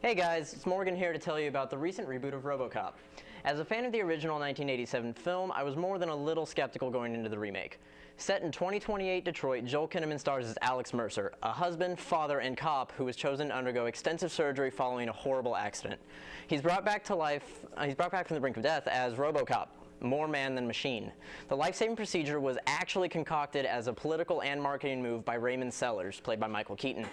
Hey guys, it's Morgan here to tell you about the recent reboot of RoboCop. As a fan of the original 1987 film, I was more than a little skeptical going into the remake. Set in 2028 Detroit, Joel Kinnaman stars as Alex Mercer, a husband, father, and cop who was chosen to undergo extensive surgery following a horrible accident. He's brought back to life, he's brought back from the brink of death as RoboCop. More man than machine. The life-saving procedure was actually concocted as a political and marketing move by Raymond Sellers, played by Michael Keaton,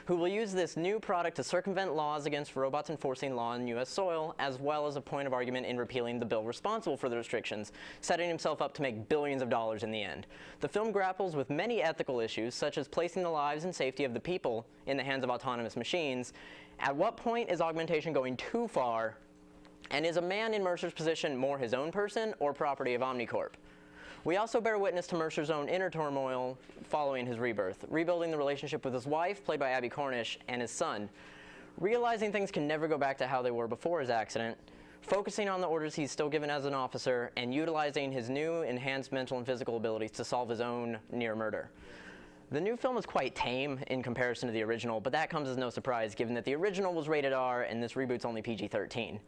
who will use this new product to circumvent laws against robots enforcing law on U.S. soil, as well as a point of argument in repealing the bill responsible for the restrictions, setting himself up to make billions of dollars in the end. The film grapples with many ethical issues, such as placing the lives and safety of the people in the hands of autonomous machines. At what point is augmentation going too far? And is a man in Mercer's position more his own person or property of Omnicorp? We also bear witness to Mercer's own inner turmoil following his rebirth, rebuilding the relationship with his wife, played by Abby Cornish, and his son, realizing things can never go back to how they were before his accident, focusing on the orders he's still given as an officer, and utilizing his new enhanced mental and physical abilities to solve his own near murder. The new film is quite tame in comparison to the original, but that comes as no surprise given that the original was rated R and this reboot's only PG-13.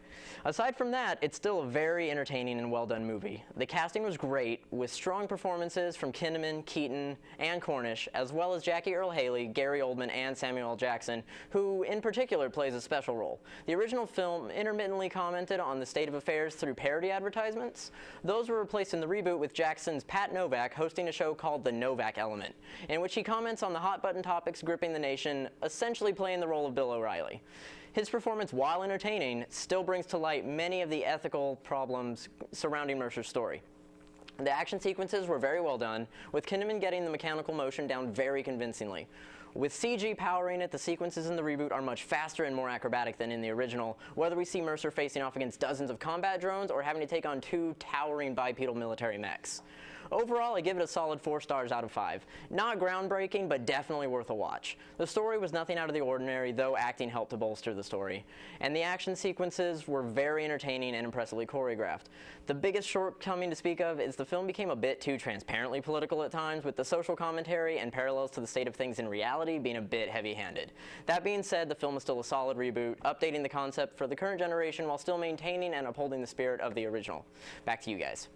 Aside from that, it's still a very entertaining and well-done movie. The casting was great, with strong performances from Kinnaman, Keaton, and Cornish, as well as Jackie Earle Haley, Gary Oldman, and Samuel L. Jackson, who in particular plays a special role. The original film intermittently commented on the state of affairs through parody advertisements. Those were replaced in the reboot with Jackson's Pat Novak hosting a show called The Novak Element, in which he comments on the hot-button topics gripping the nation, essentially playing the role of Bill O'Reilly. His performance, while entertaining, still brings to light many of the ethical problems surrounding Mercer's story. The action sequences were very well done, with Kinnaman getting the mechanical motion down very convincingly. With CG powering it, the sequences in the reboot are much faster and more acrobatic than in the original, whether we see Mercer facing off against dozens of combat drones or having to take on two towering bipedal military mechs. Overall, I give it a solid 4 stars out of 5. Not groundbreaking, but definitely worth a watch. The story was nothing out of the ordinary, though acting helped to bolster the story. And the action sequences were very entertaining and impressively choreographed. The biggest shortcoming to speak of is the film became a bit too transparently political at times, with the social commentary and parallels to the state of things in reality being a bit heavy-handed. That being said, the film is still a solid reboot, updating the concept for the current generation while still maintaining and upholding the spirit of the original. Back to you guys.